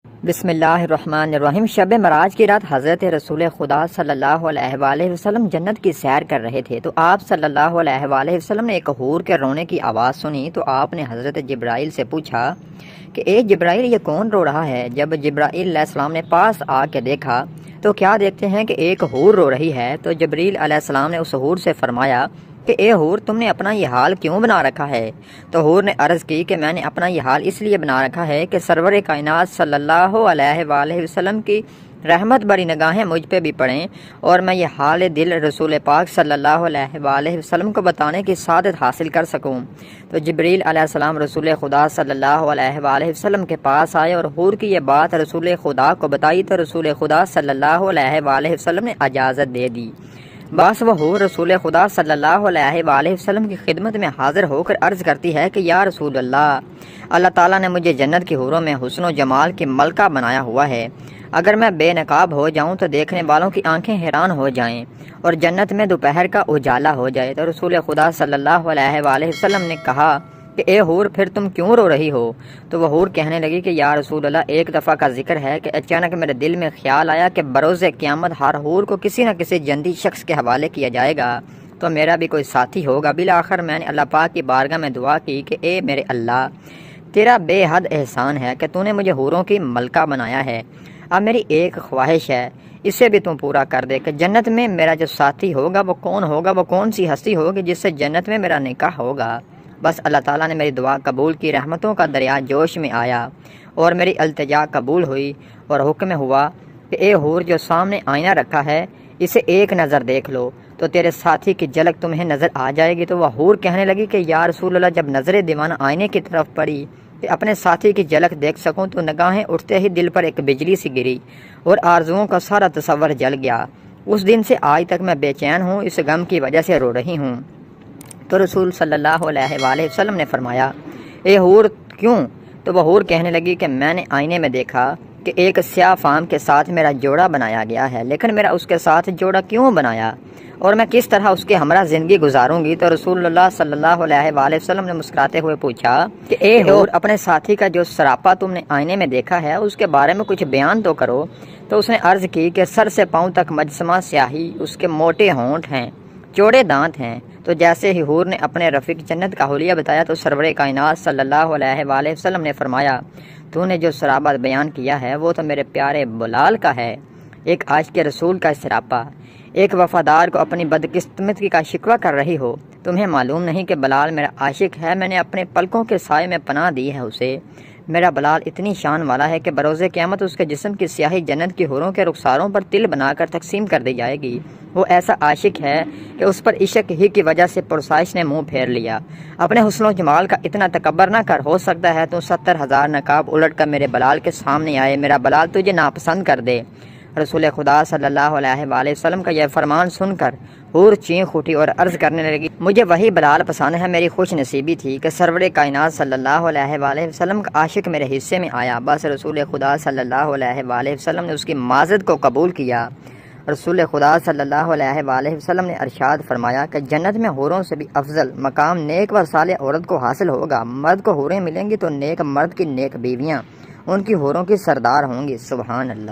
بسم اللہ الرحمن الرحیم۔ شب معراج کی رات حضرت رسول خدا صلی اللہ علیہ وآلہ وسلم جنت کی سیر کر رہے تھے تو آپ صلی اللہ علیہ وآلہ وسلم نے ایک حور کے رونے کی آواز سنی تو آپ نے حضرت جبرائیل سے پوچھا کہ اے جبرائیل، یہ کون رو رہا ہے؟ جب جبرائیل علیہ السلام نے پاس آ کے دیکھا تو کیا دیکھتے ہیں کہ ایک حور رو رہی ہے۔ تو جبرائیل علیہ السلام نے اس حور سے فرمایا کہ اے حور، تم نے اپنا یہ حال کیوں بنا رکھا ہے؟ تو حور نے عرض کی کہ میں نے اپنا یہ حال اس لیے بنا رکھا ہے کہ سرور کائنات صلی اللہ علیہ وآلہ وسلم کی رحمت بری نگاہیں مجھ پہ بھی پڑیں اور میں یہ حال دل رسول پاک صلی اللہ علیہ وآلہ وسلم کو بتانے کی سعادت حاصل کر سکوں۔ تو جبرائیل علیہ السلام رسول خدا صلی اللہ علیہ وآلہ وسلم کے پاس آئے اور حور کی یہ بات رسول خدا کو بتائی تو رسول خدا صلی اللہ علیہ وآلہ وسلم نے اجازت دے دی۔ بس وہ حور رسول خدا صلی اللہ علیہ وآلہ وسلم کی خدمت میں حاضر ہو کر عرض کرتی ہے کہ یا رسول اللہ تعالیٰ نے مجھے جنت کی حوروں میں حسن و جمال کی ملکہ بنایا ہوا ہے۔ اگر میں بے نقاب ہو جاؤں تو دیکھنے والوں کی آنکھیں حیران ہو جائیں اور جنت میں دوپہر کا اجالا ہو جائے۔ تو رسول خدا صلی اللہ علیہ وآلہ وسلم نے کہا کہ اے حور، پھر تم کیوں رو رہی ہو؟ تو وہ حور کہنے لگی کہ یا رسول اللہ، ایک دفعہ کا ذکر ہے کہ اچانک میرے دل میں خیال آیا کہ بروز قیامت ہر حور کو کسی نہ کسی جنتی شخص کے حوالے کیا جائے گا تو میرا بھی کوئی ساتھی ہوگا۔ بالآخر میں نے اللہ پاک کی بارگاہ میں دعا کی کہ اے میرے اللہ، تیرا بے حد احسان ہے کہ تو نے مجھے حوروں کی ملکہ بنایا ہے۔ اب میری ایک خواہش ہے، اسے بھی تم پورا کر دے کہ جنت میں میرا جو ساتھی ہوگا وہ کون ہوگا، وہ کون سی ہستی ہوگی جس سے جنت میں میرا نکاح ہوگا۔ بس اللہ تعالیٰ نے میری دعا قبول کی، رحمتوں کا دریا جوش میں آیا اور میری التجا قبول ہوئی اور حکم ہوا کہ اے حور، جو سامنے آئینہ رکھا ہے اسے ایک نظر دیکھ لو تو تیرے ساتھی کی جھلک تمہیں نظر آ جائے گی۔ تو وہ حور کہنے لگی کہ یا رسول اللہ، جب نظر دیوانہ آئینے کی طرف پڑی کہ اپنے ساتھی کی جھلک دیکھ سکوں تو نگاہیں اٹھتے ہی دل پر ایک بجلی سی گری اور آرزوؤں کا سارا تصور جل گیا۔ اس دن سے آج تک میں بے چین ہوں، اس غم کی وجہ سے رو رہی ہوں۔ تو رسول صلی اللہ علیہ وآلہ وسلم نے فرمایا اے حور، کیوں؟ تو وہ حور کہنے لگی کہ میں نے آئینے میں دیکھا کہ ایک سیاہ فام کے ساتھ میرا جوڑا بنایا گیا ہے، لیکن میرا اس کے ساتھ جوڑا کیوں بنایا اور میں کس طرح اس کے ہمراہ زندگی گزاروں گی؟ تو رسول اللہ صلی اللہ علیہ وآلہ وسلم نے مسکراتے ہوئے پوچھا کہ اے حور، اپنے ساتھی کا جو سراپا تم نے آئینے میں دیکھا ہے اس کے بارے میں کچھ بیان تو کرو۔ تو اس نے عرض کی کہ سر سے پاؤں تک مجسمہ سیاہی، اس کے موٹے ہونٹ ہیں، چوڑے دانت ہیں۔ تو جیسے ہی حور نے اپنے رفیق جنت کا حلیہ بتایا تو سرور کائنات صلی اللہ علیہ وآلہ وسلم نے فرمایا تو نے جو سراپا بیان کیا ہے وہ تو میرے پیارے بلال کا ہے، ایک عاشق رسول کا سراپا۔ ایک وفادار کو اپنی بدقسمتی کا شکوہ کر رہی ہو، تمہیں معلوم نہیں کہ بلال میرا عاشق ہے؟ میں نے اپنے پلکوں کے سائے میں پناہ دی ہے اسے۔ میرا بلال اتنی شان والا ہے کہ بروز قیامت اس کے جسم کی سیاہی جنت کی حوروں کے رخساروں پر تل بنا کر تقسیم کر دی جائے گی۔ وہ ایسا عاشق ہے کہ اس پر عشق ہی کی وجہ سے پرسائش نے منہ پھیر لیا۔ اپنے حسن و جمال کا اتنا تکبر نہ کر، ہو سکتا ہے تو 70,000 نقاب الٹ کر میرے بلال کے سامنے آئے، میرا بلال تجھے ناپسند کر دے۔ رسول خدا صلی اللہ علیہ وآلہ وسلم کا یہ فرمان سن کر حور چینخ اٹھی اور عرض کرنے لگی مجھے وہی بلال پسند ہے، میری خوش نصیبی تھی کہ سرور کائنات صلی اللہ علیہ وآلہ وسلم کا عاشق میرے حصے میں آیا۔ بس رسول خدا صلی اللہ علیہ وآلہ وسلم نے اس کی معذرت کو قبول کیا۔ رسول خدا صلی اللہ علیہ وآلہ وسلم نے ارشاد فرمایا کہ جنت میں حوروں سے بھی افضل مقام نیک و صالح عورت کو حاصل ہوگا۔ مرد کو حوریں ملیں گی تو نیک مرد کی نیک بیویاں ان کی حوروں کی سردار ہوں گی۔ سبحان اللہ۔